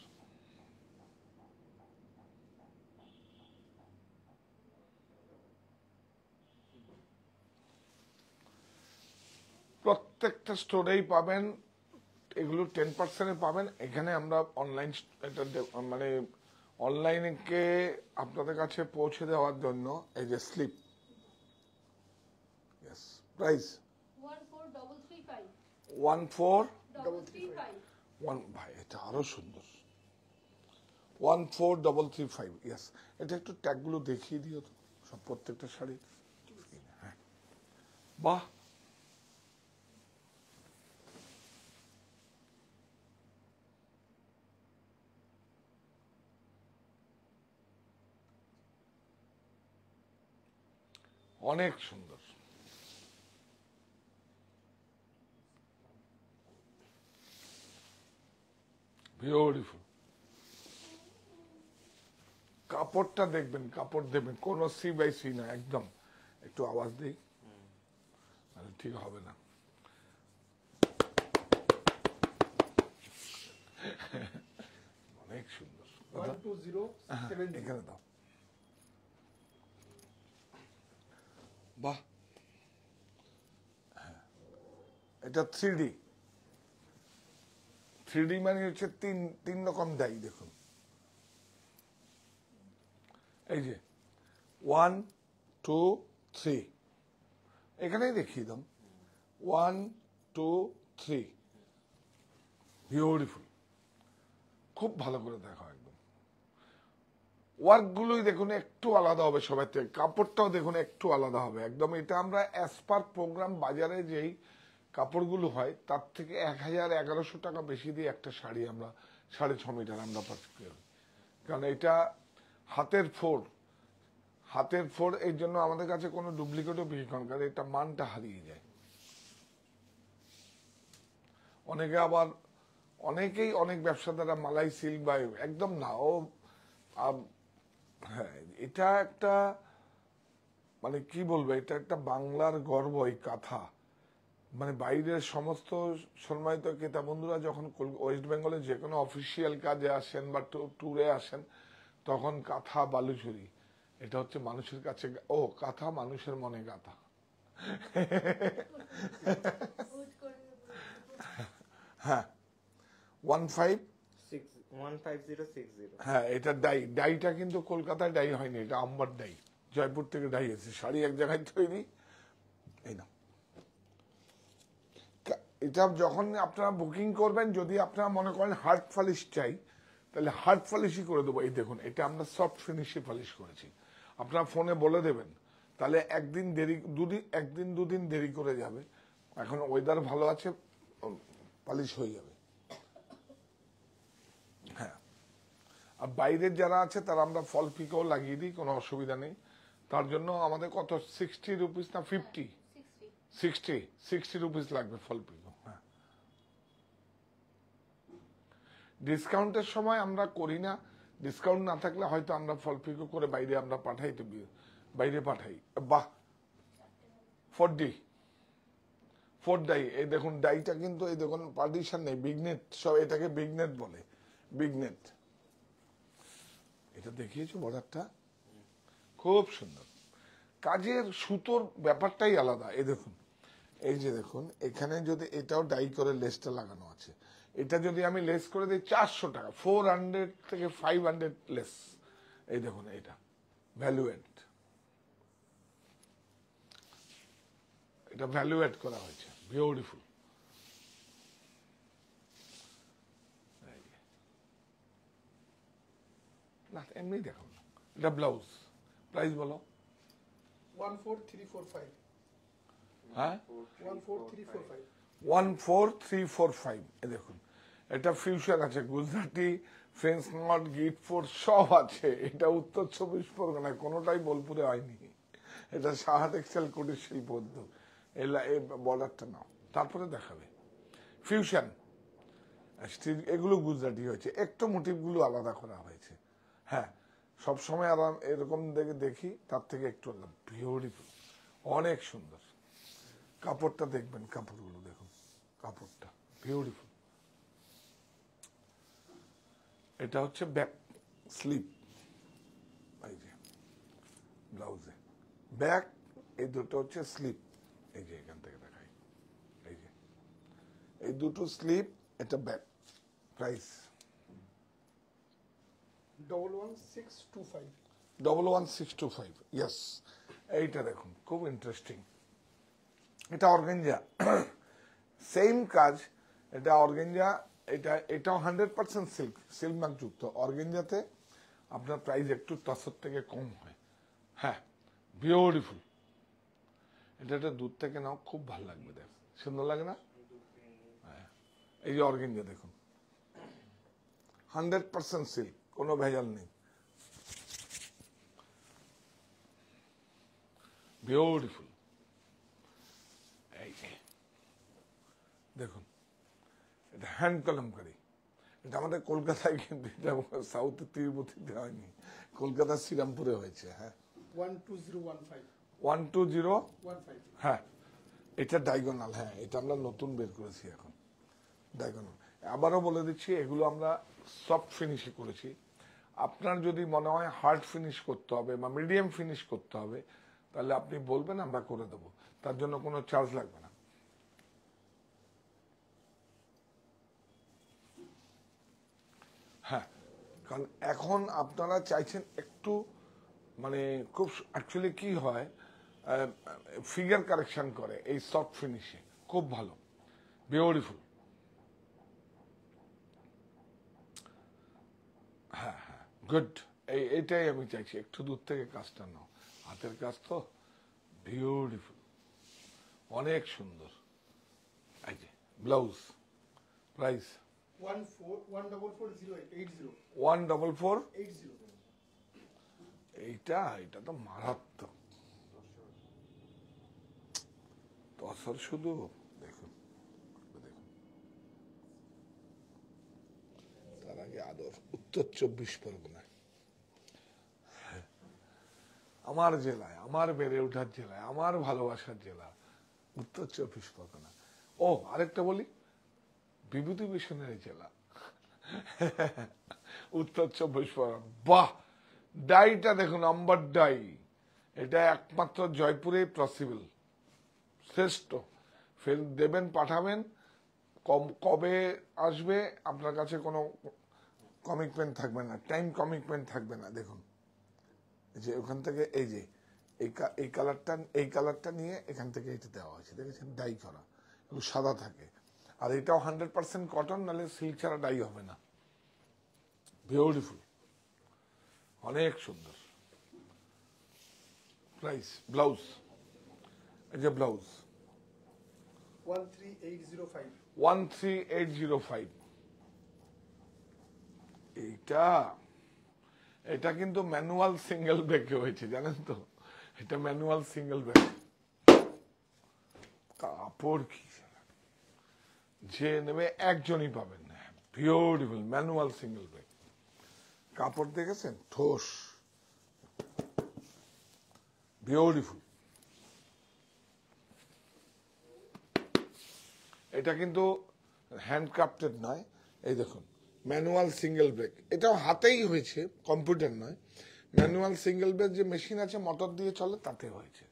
প্রত্যেকটা স্টোরেই পাবেন এগুলো, 10% পাবেন। এখানে আমরা অনলাইন, এটা মানে অনলাইনকে আপনাদের কাছে পৌঁছে দেওয়ার জন্য এই যে স্লিপ। ইয়েস, প্রাইস 14335, ভাই এটা আরো সুন্দর, 14335, ইয়েস। এটা একটু ট্যাগগুলো দেখিয়ে দিও তো সব, প্রত্যেকটা শাড়ি। হ্যাঁ, বাহ, অনেক সুন্দর। বিউটিফুল। কাপড়টা দেখবেন, কাপড় দেবেন, কোনো সি বাই সি না, একদম। একটু আওয়াজ দিই, ঠিক হবে না। অনেক সুন্দর। 12070 এখানে দাও। বাহ, এটা 3D। 3D মানে হচ্ছে তিন রকম ডাই। দেখুন এই যে 1 2 3, এখানেই দেখিয়ে দাম। 1 2 3, বিউটিফুল, খুব ভালো করে দেখো একদম। ওয়ার্ক গুলোই দেখুন একটু আলাদা হবে সবার থেকে, কাপড়টাও দেখুন একটু আলাদা হবে একদম। এটা আমরা অ্যাজ পার প্রোগ্রাম বাজারে যেই কাপড়গুলো হয় তার থেকে 1000-1100 টাকা বেশি দিয়ে একটা শাড়ি আমরা 6.5 মিটার আমরা পাচ্ছি। কারণ এটা হাতের ফোর, এই জন্য আমাদের কাছে কোনো ডুপ্লিকেটও বিক্রি করেন, কারণ এটা মানটা হারিয়ে যায়। অনেকে আবার অনেক ব্যবসাদাররা মালাই সিল্ক বা একদম না, ও হ্যাঁ, এটা একটা মানে কি বলবো, এটা একটা বাংলার গর্ব এই কাঁথা। মানে বাইরের সমস্ত সম্মানিত ক্রেতা বন্ধুরা যখন ওয়েস্ট বেঙ্গলে যে কোনো অফিসিয়াল কাজে আসেন বা ট্যুরে আসেন, তখন কাঁথা বালুচুরি, এটা হচ্ছে মানুষের কাছে কাঁথা, মানুষের মনে গাথা। হ্যাঁ 15060। হ্যাঁ, এটা ডাইটা কিন্তু কলকাতায় ডাই হয়নি, এটা আম্বার ডাই, জয়পুর থেকে ডাই এসেছে। শাড়ি এক জায়গায় তৈরি। এই না, এটা যখন আপনারা বুকিং করবেন, যদি আপনারা মনে করেন হার্ড পলিশ চাই, তাহলে হার্ড পলিশই করে দেবো। এই দেখুন, এটা আমরা সফট ফিনিশে পলিশ করেছি। আপনারা ফোনে বলে দেবেন, তাহলে একদিন দুদিন দেরি করে যাবে। এখন ওয়েদার ভালো আছে, পলিশ হয়ে যাবে। হ্যাঁ, আর বাইরের যারা আছে তারা আমরা ফল পিকও লাগিয়ে দিই, কোনো অসুবিধা নেই। তার জন্য আমাদের কত 60 রুপিস না 50? 60 রুপিস লাগবে ফল পিকো। হ্যাঁ, ডিসকাউন্টের সময় আমরা করি না, ডিসকাউন্ট না থাকলে হয়তো আমরা ফল পিকো করে বাইরে আমরা পাঠাই। বাহ, 4 ডাই। এই দেখুন ডাইটা কিন্তু, এই দেখুন পার্টিশন নেই, বিগনেট সব, এটাকে বিগনেট বলে, বিগনেট। এটা দেখিয়েছো বর্ডারটা, খুব সুন্দর। কাজের সুতোর ব্যাপারটাই আলাদা। এই দেখুন, এই যে দেখুন, এখানে যদি এটাও ডাই করে লেসটা লাগানো আছে, এটা যদি আমি লেস করে দিই 400 টাকা, 400 থেকে 500 লেস। এই দেখুন, এটা ভ্যালু এড, এটা ভ্যালু এড করা হয়েছে, বিউটিফুল। না এমনি দেখুন, এটা ব্লাউজ। প্রাইস বলো। 14345 হ্যাঁ, 14345 14345। এ দেখুন, এটা ফিউশন আছে, গুজরাটি, ফ্রেঞ্চ নট, গিটফোর্ড সব আছে। এটা উত্তর 24 পরগনায়, কোনোটাই বোলপুরে হয়নি। এটা সাহা টেক্সটাইল কুটির শিল্প উদ্যোগ। এই বর্ডারটা নাও, তারপরে দেখাবে ফিউশন। এগুলো গুজরাটি হয়েছে, একটু মোটিভগুলো আলাদা করা হয়েছে। হ্যাঁ, সবসময় আরাম এরকম দেখি, তার থেকে একটু আলাদা, বিউটিফুল, অনেক সুন্দর। কাপড়টা দেখবেন, কাপড়গুলো দেখুন, কাপড়টা বিউটিফুল। এটা হচ্ছে ব্যাক স্লিপ, এই যে ব্লাউজে ব্যাক, এই দুটো হচ্ছে স্লিপ। এই যে এখান থেকে দেখাই, এই যে এই দুটো স্লিপ, এটা ব্যাক। প্রাইস 11625 11625। ইয়েস, এইটা দেখুন, খুব ইন্টারেস্টিং। এটা অর্গানজা, সেম কাজ। এটা অর্গানজা, এটাও 100% সিল্ক মার্ক যুক্ত। অর্গানজাতে আপনার প্রাইস একটু তসর থেকে কম হয়। হ্যাঁ, বিউটিফুল। এটা দূর থেকে নাও, খুব ভালো লাগবে, দেখ সুন্দর লাগে না? হ্যাঁ, এই যে অর্গানজা দেখুন, 100% সিল্ক, কোনো ভেজাল নেই, বিউটিফুল। এই যে দেখুন, এটা হ্যান্ড কলমকারি, এটা আমাদের কলকাতায়, কিন্তু এটা সাউথের তিরুপতিতে হয়নি, কলকাতার শ্রীরামপুরে হয়েছে। হ্যাঁ, 12015 120, 15 হ্যাঁ এটা ডায়াগোনাল। হ্যাঁ, এটা আমরা নতুন বের করেছি এখন, ডায়াগোনাল। আবারও বলে দিচ্ছি, এগুলো আমরা সফট ফিনিশে করেছি। আপনার যদি মনে হয় হার্ড ফিনিশ করতে হবে বা মিডিয়াম ফিনিশ করতে হবে, তাহলে আপনি বলবেন, আমরা করে দেবো, তার জন্য কোনো চার্জ লাগবে না। হ্যাঁ, কারণ এখন আপনারা চাইছেন একটু, মানে খুব অ্যাকচুয়ালি কি হয়, ফিগার কারেকশন করে এই সফট ফিনিশে, খুব ভালো, বিউটিফুল। হ্যাঁ হ্যাঁ, গুড। এইটাই আমি চাইছি, একটু দূর থেকে কাজটা নাও, হাতের কাজ তো, বিউটিফুল, অনেক সুন্দর। এই যে ব্লাউজ, প্রাইস 14408 144, 80 এটা তো মারাত্মক তসর, শুধু দেখুন দেখুন। তার আগে আদর, উত্তর 24 পরগনায়, আমার জেলায়, আমার বেড়ে ওঠার জেলায়, আমার ভালোবাসার জেলা উত্তর 24 পরগনা। ও আরেকটা বলি, বিভূতিভূষণের জেলা উত্তর 24 পরগনা। বাহ, ডাইটা দেখুন, আম্বার ডাই, এটা একমাত্র জয়পুরে পসিবল, শ্রেষ্ঠ। ফের দেবেন, পাঠাবেন, কবে আসবে, আপনার কাছে কোনো কমিটমেন্ট থাকবে না, টাইম কমিটমেন্ট থাকবে না। দেখুন, যে ওখান থেকে এই যে এই কালারটা নিয়ে এখান থেকে এটা দেওয়া হয়েছে, দেখেছেন, ডাই করা, এগুলো সাদা থাকে। আর এটাও 100% কটন, নাহলে সিল্ক ছাড়া ডাই হবে না। বিউটিফুল, অনেক সুন্দর। প্রাইস, ব্লাউজ, এই যে ব্লাউজ 13805 13805। এটা কিন্তু ম্যানুয়াল সিঙ্গেল ব্রেকে হয়েছে, জানেন তো, এটা ম্যানুয়াল সিঙ্গেল ব্রেক। কাপড় কি, যে নেবে একজনই পাবেন। বিউটিফুল ম্যানুয়াল সিঙ্গেল ব্রেক, কাপড় দেখেছেন, ঠোস, বিউটিফুল। এটা কিন্তু হ্যান্ডক্রাফটেড নয়, এই দেখুন, ম্যানুয়াল সিঙ্গেল ব্রেক, এটাও হাতেই হয়েছে, কম্পিউটার নয়। ম্যানুয়াল সিঙ্গেল ব্রেক যে মেশিন আছে, মোটর দিয়ে চলে, তাতে হয়েছে,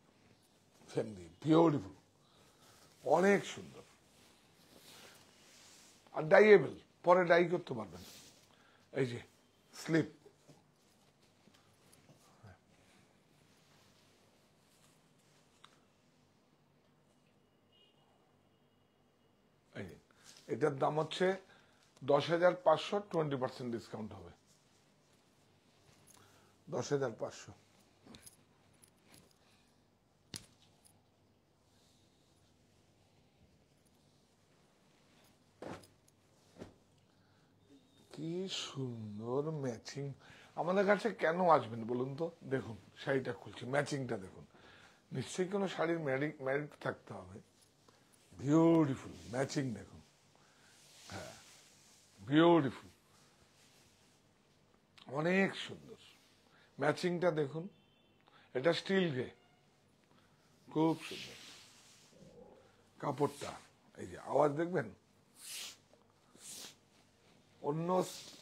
ফ্যান দিয়ে। বিউটিফুল, অনেক সুন্দর। আর ডাইয়েবল, পরে ডাই করতে পারবেন। এই যে স্লিপ, এটার দাম হচ্ছে 10,500, 20% ডিসকাউন্ট হবে, 10,500। কি সুন্দর ম্যাচিং। আমাদের কাছে কেন আসবেন বলুন তো? দেখুন, শাড়িটা খুলছি, ম্যাচিংটা দেখুন, নিশ্চয়ই কোনো শাড়ির ম্যারিট থাকতে হবে। বিউটিফুল ম্যাচিং দেখুন, হ্যাঁ বিউটিফুল, অনেক সুন্দর ম্যাচিংটা দেখুন। এটা স্টিল গ্রে, খুব সুন্দর কাপড়টা। এই যে আওয়াজ দেখবেন, অন্য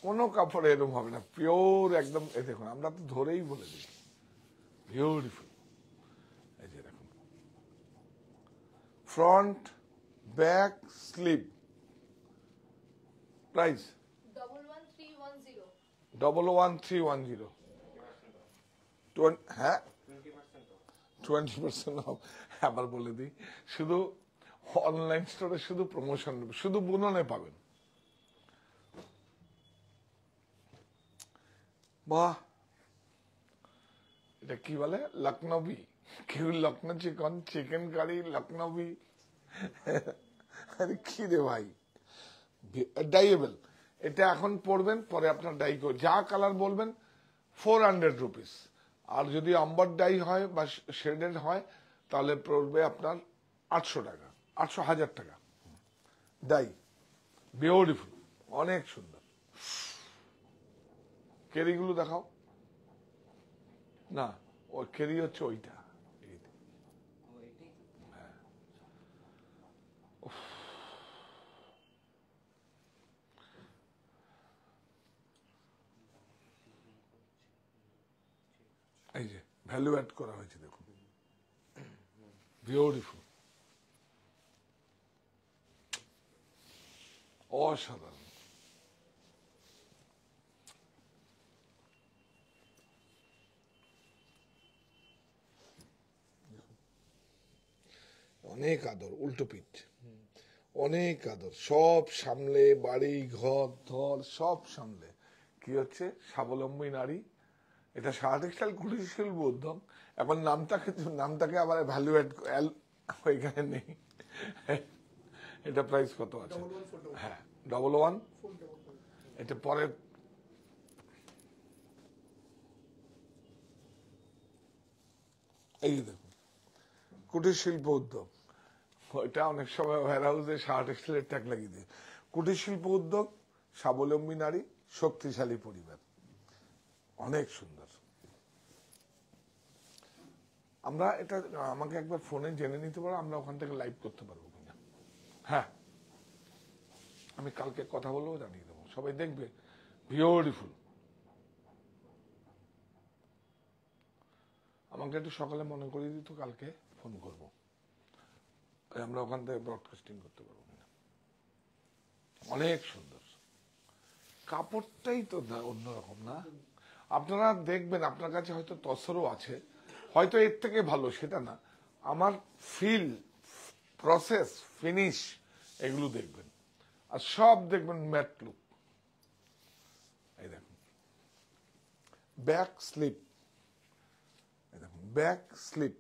কোনো কাপড়ে এরকম হবে না, পিওর একদম। এই দেখুন, আমরা তো ধরেই বলে দিই, বিউটিফুল। এই যে দেখুন, ফ্রন্ট, ব্যাক, স্লিপ। প্রাইস 11310। হ্যাঁ, 20% অফ। আবার বলে দিই, শুধু অনলাইন স্টোরে শুধু প্রমোশন, শুধু বুননে পাবেন। বাহ, এটা কি বলে, লখনবি, কেউ লখনৌ চিকেন কারি, লখনবি, আরে কি রে ভাই। ডাইয়েবল, এটা এখন পড়বেন, পরে আপনার ডাই করে যা কালার বলবেন 400 রুপিস। আর যদি আম্বার ডাই হয় বা শেডেড হয়, তাহলে পড়বে আপনার 800 টাকা, 800 টাকা ডাই। বিউটিফুল, অনেক সুন্দর। কেরিগুলো দেখাও না, ওই কেরি হচ্ছে ওইটা। এইটা। হ্যাঁ। উফ। এই যে ভ্যালু অ্যাড করা হয়েছে দেখুন, বিউটিফুল, অসাধারণ। অনেক আদর, উল্টো পিঠ, অনেক আদর, সব সামলে, বাড়ি ঘর ধর সব সামলে। কি হচ্ছে স্বাবলম্বী নারী। এটা সারা টেক্সটাইল কুটির শিল্প উদ্যোগ। এখন নামটাকে আবার ভ্যালু অ্যাড এখানে নেই। এটা প্রাইস কত আছে? হ্যাঁ, 11 এটা পরে। এই দেখুন কুটির শিল্প উদ্যোগ, ওইটা অনেক সময় ওয়্যার হাউসে সারা টেক্সটাইলের ট্যাগ লাগিয়ে দিয়ে। কুটির শিল্প উদ্যোগ, স্বাবলম্বী নারী, শক্তিশালী পরিবার, অনেক সুন্দর। আমরা এটা আমাকে একবার ফোনে জেনে নিতে পারো, আমরা ওখান থেকে লাইভ করতে পারবো কিনা। হ্যাঁ, আমি কালকে কথা বলবো, জানিয়ে দেবো, সবাই দেখবে। বিউটিফুল। আমাকে একটু সকালে মনে করিয়ে দিত, কালকে ফোন করবো, আমরা ওখান থেকে ব্রডকাস্টিং করতে পারবো কিনা। অনেক সুন্দর কাপড়টাই তো অন্যরকম না? আপনারা দেখবেন, আপনার কাছে হয়তো তসরও আছে, হয়তো এর থেকে ভালো সেটা না, আমার ফিল, প্রসেস, ফিনিশ এগুলো দেখবেন, আর সব দেখবেন ম্যাট লুক। এই দেখুন ব্যাক স্লিপ, এই দেখুন ব্যাক স্লিপ,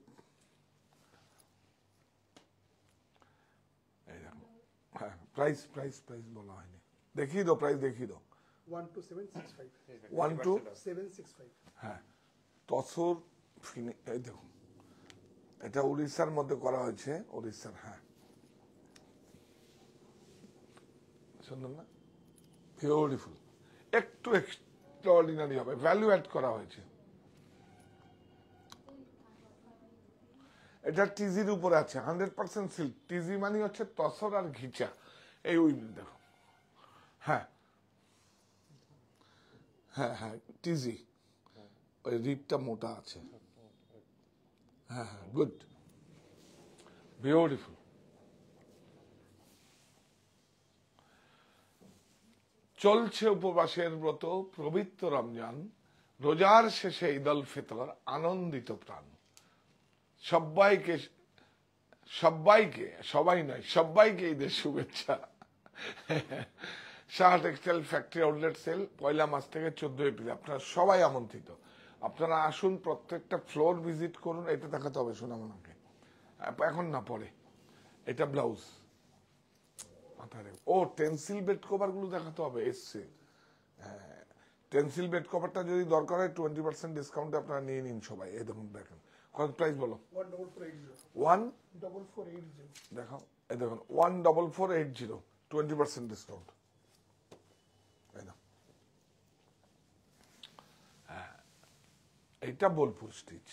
এই দেখুন। হ্যাঁ, প্রাইস প্রাইস প্রাইস বলা হয়নি, দেখিয়ে দাও, প্রাইস দেখিয়ে দাও। 12765 12765। হ্যাঁ, তসর এই দেখুন, এটা উড়িষ্যার মধ্যে করা হয়েছে, উড়িষ্যার। হ্যাঁ, সুন্দর না? বিউটিফুল, একটু এক্সট্রাঅর্ডিনারি হবে, ভ্যালু অ্যাড করা হয়েছে। এটা টিজির উপরে আছে, 100% সিল্ক। টিজি মানে হচ্ছে তসর আর ঘিচা, এই ওই দেখো। হ্যাঁ হ্যাঁ হ্যাঁ, টিজি, ওই রিপটা মোটা আছে। হ্যাঁ হ্যাঁ, গুড, বিউটিফুল। চলছে উপবাসের ব্রত, পবিত্র রমজান, রোজার শেষে ঈদ উল ফিতর, আনন্দিত প্রাণ। সবাইকে সবাইকে, সবাই নয়, সবাইকে ঈদের শুভেচ্ছা। Saha textile factory outlet sale 1 মাস থেকে 14 এপ্রিল, আপনারা সবাই আমন্ত্রিত। আপনারা আসুন, প্রত্যেকটা ফ্লোর ভিজিট করুন। এটা দেখাতে হবে সোনামনাকে, এখন না পরে। এটা ব্লাউজ, ও টেন্সিল বেড কভার গুলো দেখাতে হবে, এসছে। হ্যাঁ, টেন্সিল বেড কভারটা যদি দরকার হয় 20% ডিসকাউন্টে আপনারা নিয়ে নিন সবাই। এই দেখুন, দেখেন কত প্রাইস বলো? 14480 দেখাও, এই দেখুন 14480, 20% ডিসকাউন্ট। এইটা বোলপুর স্টিচ।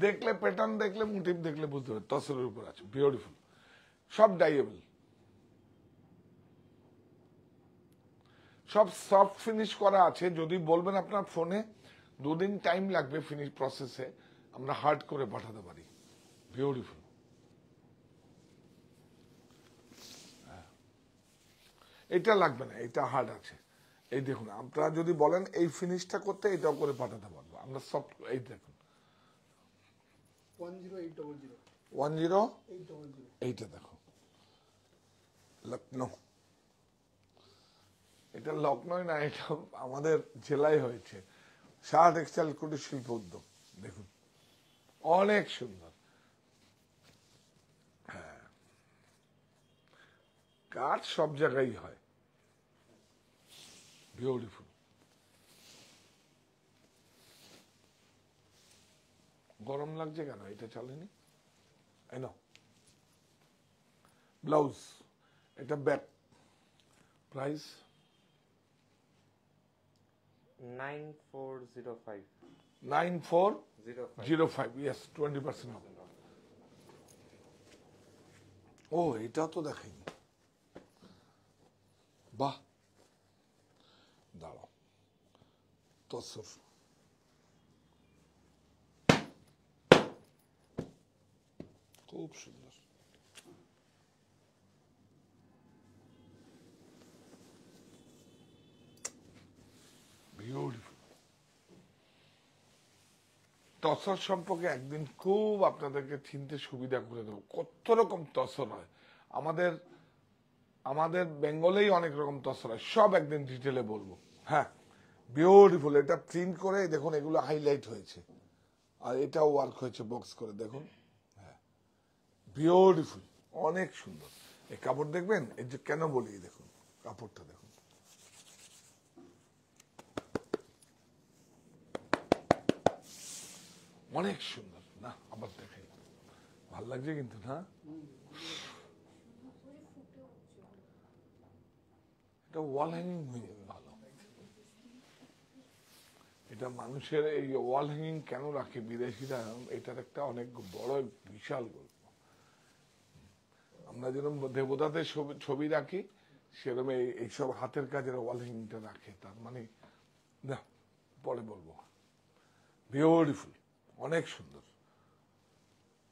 দেখলে প্যাটার্ন, দেখলে মোটিভ দেখলে বুঝতে পারবে তসরের উপর আছে, বিউটিফুল, সব ডাইয়েবল, সব সফট ফিনিশ করা আছে। যদি বলবেন আপনার ফোনে 2 দিন টাইম লাগবে ফিনিশ প্রসেসে, আমরা হার্ড করে পাঠাতে পারি। বিউটিফুল। এটা লাগবে না, এটা হার্ড আছে। এই দেখুন, আপনারা যদি বলেন এই ফিনিশটা করতে, এটাও করে পাঠাতে পারবো আমরা সফট। এই দেখুন 10800 10800, এইটা দেখো লখনৌ। এটা লখনৌ না, এটা আমাদের জেলায় হয়েছে, সাহা টেক্সটাইল কুটির শিল্প উদ্যোগ। দেখুন অনেক সুন্দর। হ্যাঁ, কাজ সব জায়গায় হয়, বিউটিফুল। গরম লাগছে কেন? এটা চলেনি। এই নাও ব্লাউজ, এটা ব্যাক, প্রাইস 9405 9405, yes, 20% off. ও এটা তো দেখেনি, বাহ, দাঁড়াও, তসর খুব সুন্দর। বিউটিফুল। তসর সম্পর্কে একদিন খুব আপনাদেরকে চিনতে সুবিধা করে দেবো, কত রকম তসর হয় আমাদের আমাদের বেঙ্গলেই অনেক রকম তসর হয়, সব একদিন ডিটেলে বলবো। হ্যাঁ, বিউটিফুল। এটা প্রিন্ট করে দেখুন, এগুলো হাইলাইট হয়েছে, আর এটাও ওয়ার্ক হয়েছে বক্স করে, দেখুন। হ্যাঁ, বিউটিফুল, অনেক সুন্দর। এই কাপড় দেখবেন, এই যে কেন বলি, দেখুন কাপড়টা দেখুন, অনেক সুন্দর না? আবার দেখাই, ভাল লাগছে কিন্তু না? এটা ওয়াল হ্যাঙ্গিং হয়ে যাবে ভালো। এটা মানুষের এই ওয়াল হ্যাঙ্গিং কেন রাখে বিদেশিরা, এটার একটা অনেক বড় বিশাল গল্প। আমরা যেরকম দেবতাদের ছবি রাখি, সেরকম এইসব হাতের কাজের ওয়াল হ্যাঙ্গিংটা রাখে। তার মানে না, পরে বলবো। বিউটিফুল, অনেক সুন্দর।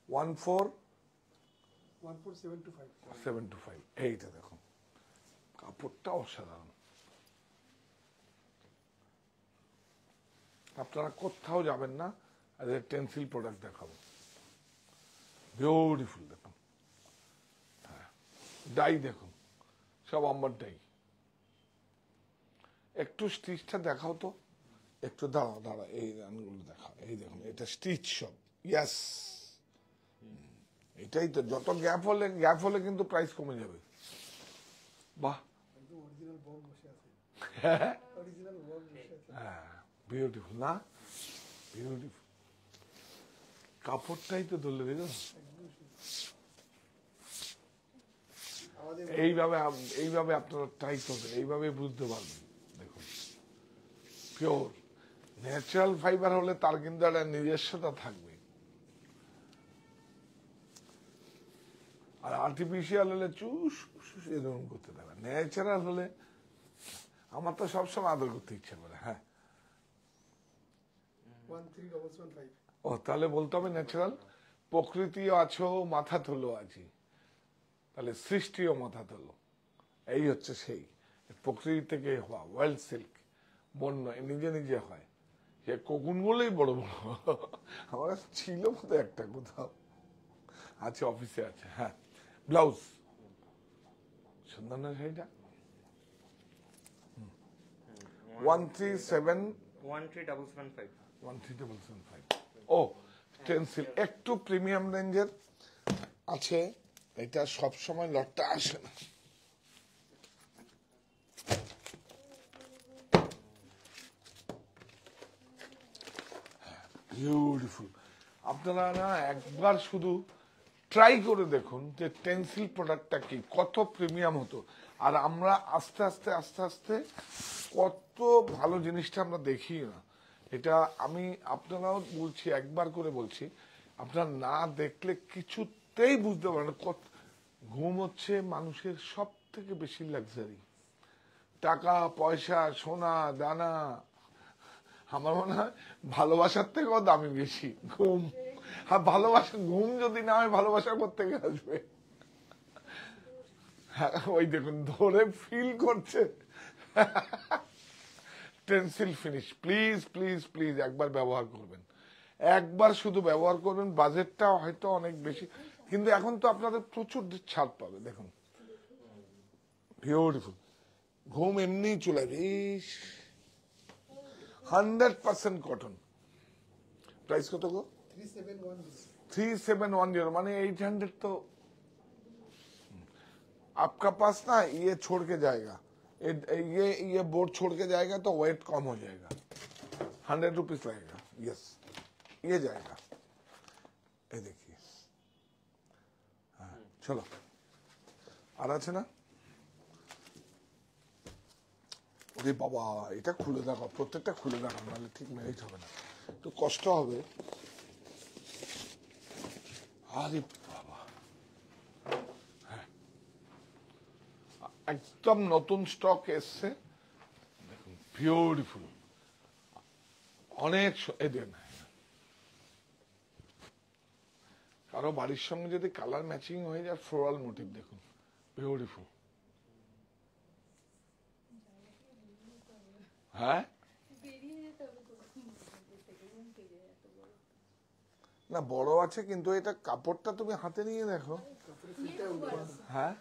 14725, এইটা দেখুন, কাপড়টা অসাধারণ। আপনারা কোথাও যাবেন না, আর টেন্সিল প্রোডাক্ট দেখাবো। বিউটিফুল, দেখুন। হ্যাঁ, ডাই দেখুন, সব আম্বার ডাই। একটু স্টিচটা দেখাও তো, একটু দাঁড়াও দাঁড়াও, এই রানগুলো দেখাও। এই দেখুন, এটা স্টিচ সব, ইয়াস। এটাই তো, যত গ্যাপ হলে কিন্তু প্রাইস কমে যাবে। বাহ, হ্যাঁ, বিউটিফুল না? বিউটিফুল, কাপড়টাই তো ধরলে, দেখো। এইভাবে আপনারা ট্রাই করবেন, এইভাবে বুঝতে পারবেন। দেখুন, পিওর ন্যাচারাল ফাইবার হলে তার কিন্তু একটা নিজস্বতা থাকবে, আর আর্টিফিশিয়াল হলে চুস এরকম করতে দেবে। ন্যাচারাল হলে আমার তো সবসময় আদর করতে ইচ্ছা করে। হ্যাঁ, 13115 ও তাহলে বলতে হবে ন্যাচারাল। প্রকৃতিও আছো, মাথা তোলো আছি, তাহলে সৃষ্টিও মাথা তোলো। এই হচ্ছে সেই প্রকৃতি থেকে হওয়া ওয়াইল্ড সিল্ক, বন্য নিজে নিজে হয়। সে কোকুন গুলোই বড় বড়। আমার কাছে ছিল বোধহয় একটা, কোথাও আছে, অফিসে আছে। হ্যাঁ, ব্লাউজ সুন্দর না সেইটা? 13775। ও টেন্সিল একটু প্রিমিয়াম রেঞ্জের আছে, এটা সব সময় লটটা আসে না। বিউটিফুল। আপনারা না একবার শুধু ট্রাই করে দেখুন যে টেন্সিল প্রোডাক্টটা কি, কত প্রিমিয়াম হতো। আর আমরা আস্তে আস্তে আস্তে আস্তে কত ভালো জিনিসটা আমরা দেখি না। এটা আমি আপনারাও বলছি, একবার করে বলছি, আপনারা না দেখলে কিছুতেই বুঝতে পারেন। ঘুম হচ্ছে মানুষের সব থেকে বেশি লাক্সারি। টাকা পয়সা, সোনা দানা, আমার মনে হয় ভালোবাসার থেকেও দামি বেশি ঘুম। আর ভালোবাসা, ঘুম যদি না হয় ভালোবাসা কোত্থেকে আসবে? ওই দেখুন ধরে ফিল করছে। Tencel finish, please please please একবার ব্যবহার করবেন, একবার শুধু ব্যবহার করবেন। বাজেটটা হয়তো অনেক বেশি, কিন্তু এখন তো আপনাদের প্রচুর ছাড় পাবে। দেখুন, বিউটিফুল, ঘুম এমনি চলে যাবে। 100% কটন। প্রাইস কত গো? 3710, মানে 800। तो आपका पास ना ये छोड़ के जाएगा, ये बोर्ड छोड़ के जाएगा तो वेट कम हो जाएगा। 100 रुपीज लगेगा, यस, ये जाएगा। ये देखिए, हाँ, चलो। আর আছে না? ওরে বাবা, এটা খুলে দেখো, প্রত্যেকটা খুলে দেখো, নাহলে ঠিক ম্যানেজ হবে না, একটু কষ্ট হবে। আরে বাবা, হ্যাঁ, একদম নতুন স্টক এসছে, দেখুন বিউটিফুল, অনেক এদের না, কারো বাড়ির সঙ্গে যদি কালার ম্যাচিং হয়ে যায়, ফ্লোরাল মোটিভ দেখুন, বিউটিফুল। হ্যাঁ, না বড় আছে, কিন্তু এটা কাপড়টা তুমি হাতে নিয়ে দেখো। হ্যাঁ,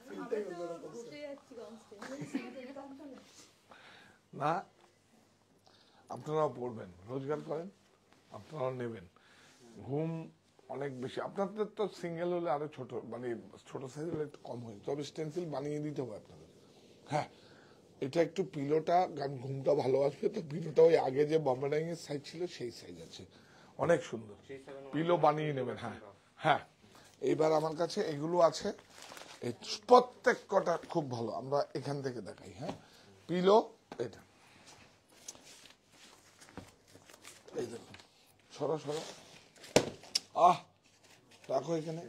না আপনারাও পড়বেন, রোজগার করেন, আপনারাও নেবেন। ঘুম অনেক বেশি, আপনাদের তো সিঙ্গেল হলে আরো ছোট, মানে ছোট সাইজ হলে একটু কম হয়, তবে স্টেন্সিল বানিয়ে দিতে হবে আপনাদের। হ্যাঁ, এটা একটু পিলোটা, কারণ ঘুমটা ভালো আসবে, তো পিলোটা ওই আগে যে বম্বাডাইং এর সাইজ ছিল সেই সাইজ আছে, অনেক সুন্দর পিলো বানিয়ে নেবেন। হ্যাঁ হ্যাঁ, এইবার আমার কাছে এগুলো আছে, এই প্রত্যেক কটা খুব ভালো, আমরা এখান থেকে দেখাই। হ্যাঁ, পিলো এটা, এই দেখুন, সরো সরো, রাখো এখানে।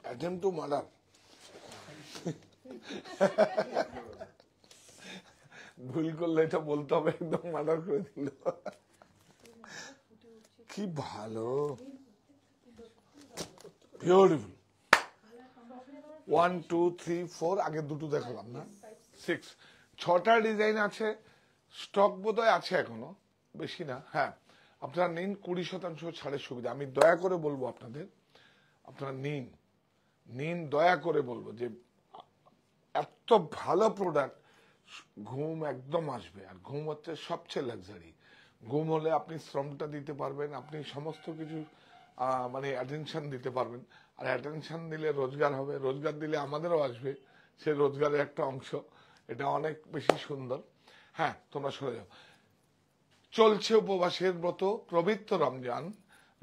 অ্যাটেম্প টু মার্ডার, ভুল করলে এটা বলতে হবে, একদম মার্ডার করে দিল। কি ভালো, বিউটিফুল। 1 2 3 4, আগে দুটো দেখালাম না, 6, 6টা ডিজাইন আছে, স্টক বোধহয় আছে এখনো, বেশি না। হ্যাঁ, আপনারা নিন, 20% ছাড়ের সুবিধা, আমি দয়া করে বলবো আপনাদের, আপনারা নিন, দয়া করে বলবো যে এত ভালো প্রোডাক্ট, ঘুম একদম আসবে, আর ঘুম হচ্ছে সবচেয়ে লাক্সারি। ঘুম হলে আপনি শ্রমটা দিতে পারবেন, আপনি সমস্ত কিছু মানে অ্যাটেনশন দিতে পারবেন, আর অ্যাটেনশন দিলে রোজগার হবে, রোজগার দিলে আমাদেরও আসবে, সে রোজগারের একটা অংশ, এটা অনেক বেশি সুন্দর। হ্যাঁ, তোমরা সরে যাও। চলছে উপবাসের ব্রত, পবিত্র রমজান,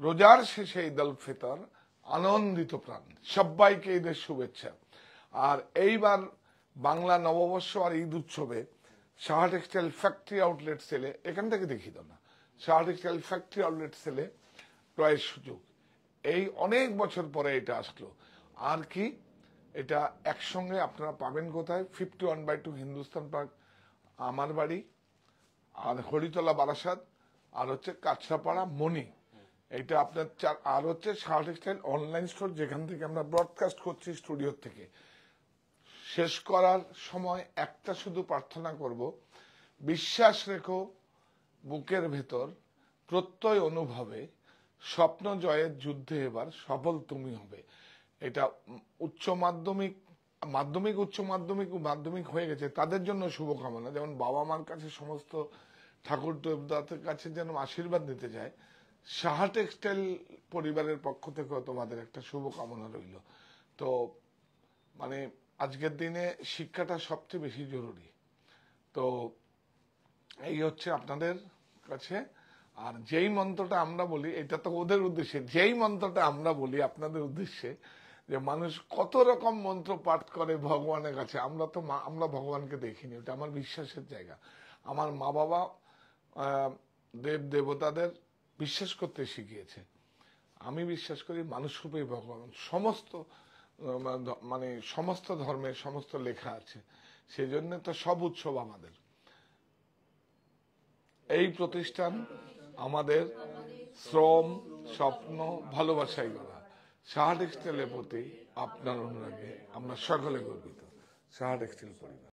রোজার শেষে ঈদ উল ফিতর, আনন্দিত প্রাণ, সবাইকে ঈদের শুভেচ্ছা। আর এইবার বাংলা নববর্ষ আর ঈদ উৎসবে সাহা টেক্সটাইল ফ্যাক্টরি আউটলেট সেলে, এখান থেকে দেখিয়ে দাও না, সাহা টেক্সটাইল ফ্যাক্টরি আউটলেট সেলে ক্রয়ের সুযোগ, এই অনেক বছর পরে এটা আসলো। আর কি, এটা একসঙ্গে আপনারা পাবেন কোথায়? 51/2 হিন্দুস্তান পার্ক, আমার বাড়ি, আর হরিতলা বারাসাত, আর হচ্ছে কাছড়াপাড়া মণি, এটা আপনার আর হচ্ছে সাহা টেক্সটাইল অনলাইন স্টোর, যেখান থেকে আমরা ব্রডকাস্ট করছি স্টুডিও থেকে। শেষ করার সময় একটা শুধু প্রার্থনা করব, বিশ্বাস রেখো বুকের ভেতর, প্রত্যয় অনুভবে, স্বপ্ন জয়ের যুদ্ধে এবার সফল তুমি হবে। এটা উচ্চ মাধ্যমিক, উচ্চ মাধ্যমিক ও মাধ্যমিক হয়ে গেছে তাদের জন্য শুভকামনা, যেমন বাবা মার কাছে সমস্ত ঠাকুর দেবতাদের কাছে যেন আশীর্বাদ নিতে যায়, সাহা টেক্সটাইল পরিবারের পক্ষ থেকেও তোমাদের একটা শুভকামনা রইল। তো মানে আজকের দিনে শিক্ষাটা সবচেয়ে বেশি জরুরি, তো এই হচ্ছে আপনাদের কাছে। আর যেই মন্ত্রটা আমরা বলি, এটা তো ওদের উদ্দেশ্যে, যেই মন্ত্রটা আমরা বলি আপনাদের উদ্দেশ্যে, যে মানুষ কত রকম মন্ত্র পাঠ করে ভগবানের কাছে, আমরা ভগবানকে দেখিনি, ওটা আমার বিশ্বাসের জায়গা। আমার মা বাবা দেব দেবতাদের বিশ্বাস করতে শিখিয়েছে, আমি বিশ্বাস করি মানুষরূপে ভগবান, সমস্ত মানে সমস্ত ধর্মের সমস্ত লেখা আছে, সেজন্য তো সব উৎসব আমাদের। এই প্রতিষ্ঠান আমাদের শ্রম, স্বপ্ন, ভালোবাসায় গড়া। সাহা টেক্সটাইলের প্রতি আপনার অনুরাগে আমরা সকলে গর্বিত। সাহা টেক্সটাইল পরিবার।